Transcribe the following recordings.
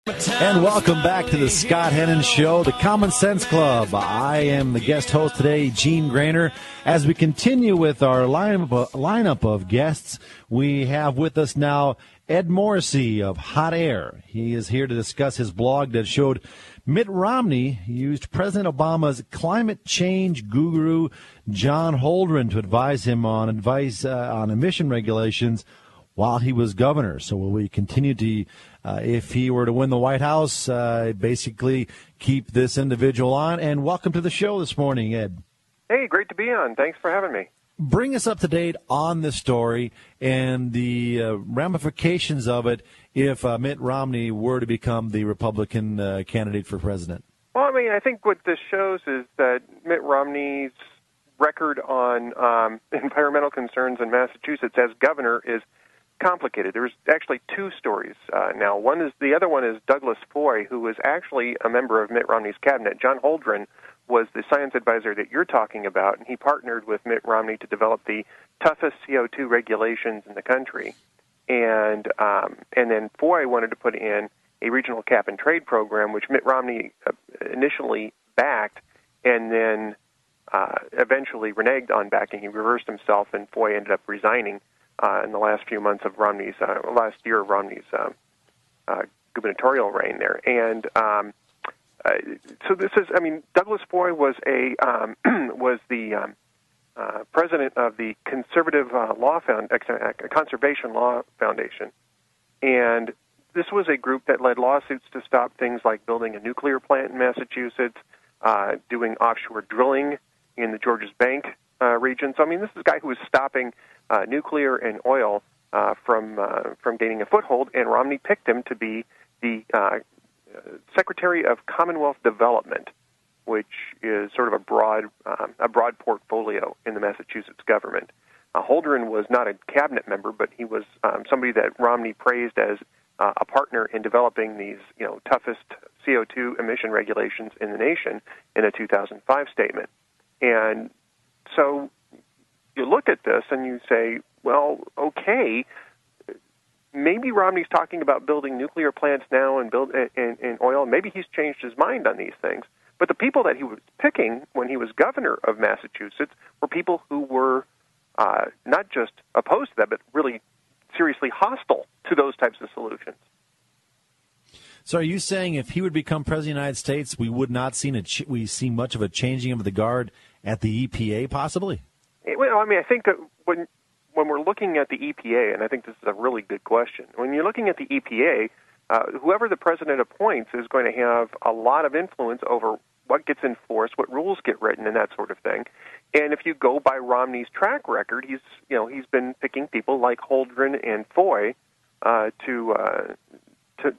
And welcome back to the Scott Hennon Show, the Common Sense Club. I am the guest host today, Gene Grainer. As we continue with our lineup of guests, we have with us now Ed Morrissey of Hot Air. He is here to discuss his blog that showed Mitt Romney used President Obama's climate change guru, John Holdren, to advise him on emission regulations while he was governor. So will we continue to, if he were to win the White House, basically keep this individual on? And welcome to the show this morning, Ed. Hey, great to be on. Thanks for having me. Bring us up to date on this story and the ramifications of it if Mitt Romney were to become the Republican candidate for president. Well, I mean, I think what this shows is that Mitt Romney's record on environmental concerns in Massachusetts as governor is complicated. There's actually two stories now. The other one is Douglas Foy, who was actually a member of Mitt Romney's cabinet. John Holdren was the science advisor that you're talking about, and he partnered with Mitt Romney to develop the toughest CO2 regulations in the country. And then Foy wanted to put in a regional cap-and-trade program, which Mitt Romney initially backed, and then eventually reneged on backing. He reversed himself, and Foy ended up resigning in the last few months of last year of Romney's gubernatorial reign there. And so this is, I mean, Douglas Foy was was the president of the Conservative Conservation Law Foundation, and this was a group that led lawsuits to stop things like building a nuclear plant in Massachusetts, doing offshore drilling in the Georges Bank region. So, I mean, this is a guy who was stopping nuclear and oil from gaining a foothold, and Romney picked him to be the Secretary of Commonwealth Development, which is sort of a broad portfolio in the Massachusetts government. Holdren was not a cabinet member, but he was somebody that Romney praised as a partner in developing these, toughest CO2 emission regulations in the nation in a 2005 statement. And so you look at this and you say, well, okay, maybe Romney's talking about building nuclear plants now and in oil. Maybe he's changed his mind on these things. But the people that he was picking when he was governor of Massachusetts were people who were not just opposed to that, but really seriously hostile to those types of solutions. So are you saying if he would become president of the United States, we would not see much of a changing of the guard at the EPA, possibly? Well, I mean, I think that when we're looking at the EPA, and I think this is a really good question, when you're looking at the EPA, whoever the president appoints is going to have a lot of influence over what gets enforced, what rules get written, and that sort of thing. And if you go by Romney's track record, he's been picking people like Holdren and Foy to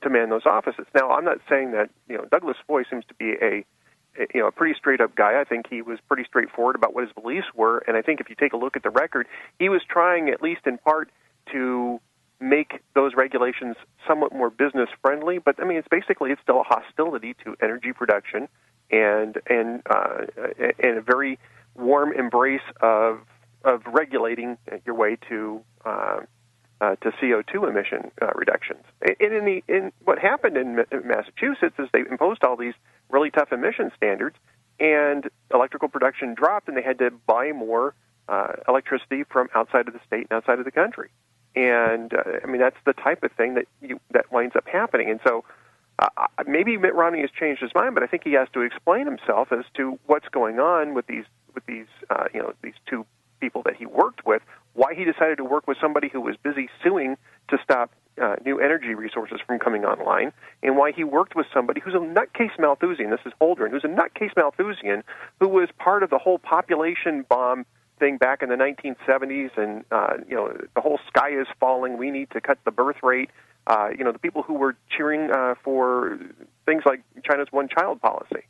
man those offices. Now, I'm not saying that Douglas Foy seems to be a pretty straight-up guy. I think he was pretty straightforward about what his beliefs were, and I think if you take a look at the record, he was trying, at least in part, to make those regulations somewhat more business-friendly. But I mean, it's still a hostility to energy production and a very warm embrace of regulating your way to CO2 emission reductions. And in what happened in Massachusetts is they imposed all these really tough emission standards, and electrical production dropped, and they had to buy more electricity from outside of the state and outside of the country. And I mean, that's the type of thing that winds up happening. And so maybe Mitt Romney has changed his mind, but I think he has to explain himself as to what's going on with these two people that he worked with, why he decided to work with somebody who was busy suing to stop new energy resources from coming online, and why he worked with somebody who's a nutcase Malthusian. This is Holdren, who's a nutcase Malthusian, who was part of the whole population bomb thing back in the 1970s, and the whole sky is falling, we need to cut the birth rate. The people who were cheering for things like China's one-child policy.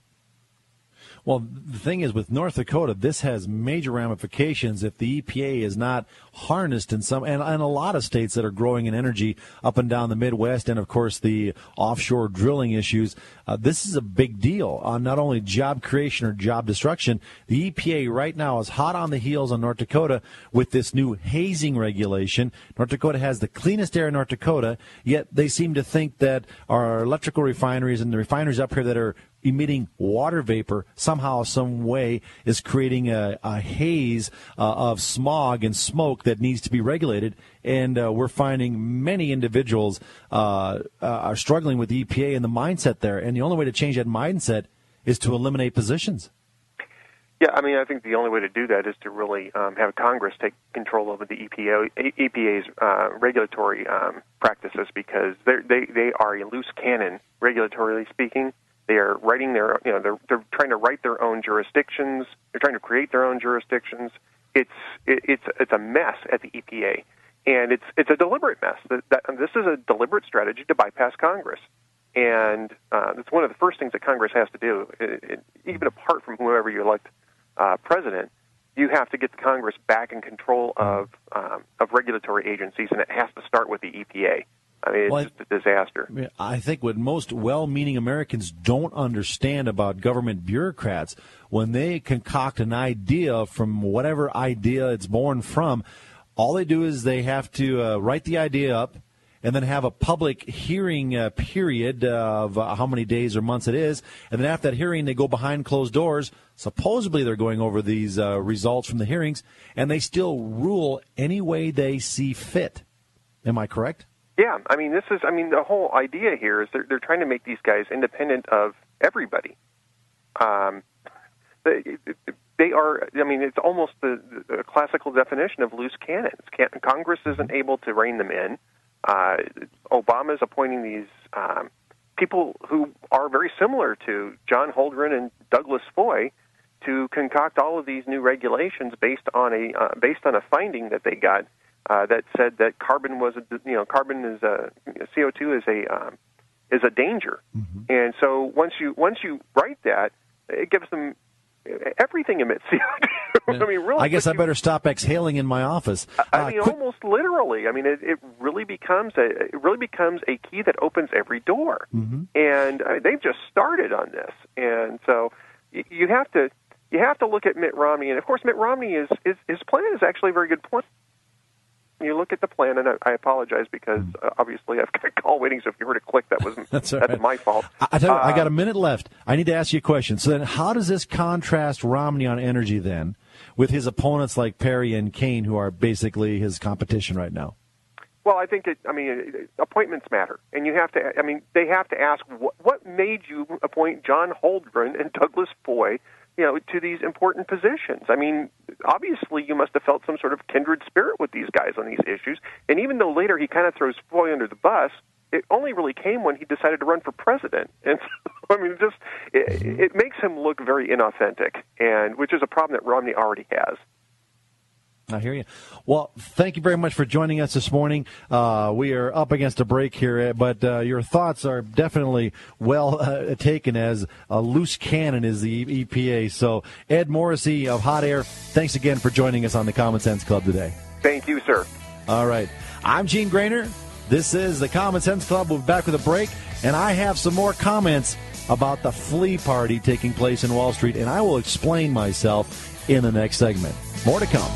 Well, the thing is, with North Dakota, this has major ramifications if the EPA is not harnessed in some, and a lot of states that are growing in energy up and down the Midwest, and of course the offshore drilling issues. This is a big deal on not only job creation or job destruction. The EPA right now is hot on the heels on North Dakota with this new hazing regulation. North Dakota has the cleanest air in North Dakota, yet they seem to think that our electrical refineries and the refineries up here that are emitting water vapor somehow, some way, is creating a haze of smog and smoke that needs to be regulated. And we're finding many individuals are struggling with the EPA and the mindset there. And the only way to change that mindset is to eliminate positions. Yeah, I mean, I think the only way to do that is to really have Congress take control over the EPA's regulatory practices, because they are a loose cannon, regulatorily speaking. They are writing their, they're trying to write their own jurisdictions. They're trying to create their own jurisdictions. It's a mess at the EPA, and it's a deliberate mess. This is a deliberate strategy to bypass Congress, and it's one of the first things that Congress has to do. Even apart from whoever you elect president, you have to get the Congress back in control of regulatory agencies, and it has to start with the EPA. I mean, it's just a disaster. I think what most well-meaning Americans don't understand about government bureaucrats, when they concoct an idea from whatever idea it's born from, all they do is they have to write the idea up and then have a public hearing period of how many days or months it is. And then after that hearing, they go behind closed doors. Supposedly they're going over these results from the hearings, and they still rule any way they see fit. Am I correct? Yeah, I mean, the whole idea here is they're trying to make these guys independent of everybody. They are, I mean, it's almost the classical definition of loose cannons. Congress isn't able to rein them in. Obama's appointing these people who are very similar to John Holdren and Douglas Foy to concoct all of these new regulations based on a finding that they got that said that carbon is CO2 is a danger. Mm-hmm. And so once you write that, it gives them everything emits CO2. I mean, really. I guess I better stop exhaling in my office. I mean, almost literally. I mean, it really becomes a key that opens every door. Mm-hmm. And they've just started on this. And so you have to look at Mitt Romney, and of course, Mitt Romney his plan is actually a very good plan. You look at the plan, and I apologize because obviously I've got a call waiting, so if you heard a click, that's my fault. I tell you, I got a minute left. I need to ask you a question. So then how does this contrast Romney on energy then with his opponents like Perry and Kaine, who are basically his competition right now? Well, I think appointments matter, and they have to ask what made you appoint John Holdren and Douglas Foy, to these important positions. I mean, obviously you must have felt some sort of kindred spirit with these guys on these issues. And even though later he kind of throws Foy under the bus, it only really came when he decided to run for president. And so, I mean, it makes him look very inauthentic, and which is a problem that Romney already has. I hear you. Well, thank you very much for joining us this morning. We are up against a break here, but your thoughts are definitely well taken, as a loose cannon is the EPA. So, Ed Morrissey of Hot Air, thanks again for joining us on the Common Sense Club today. Thank you, sir. All right. I'm Gene Grainer. This is the Common Sense Club. We'll be back with a break, and I have some more comments about the flea party taking place in Wall Street, and I will explain myself in the next segment. More to come.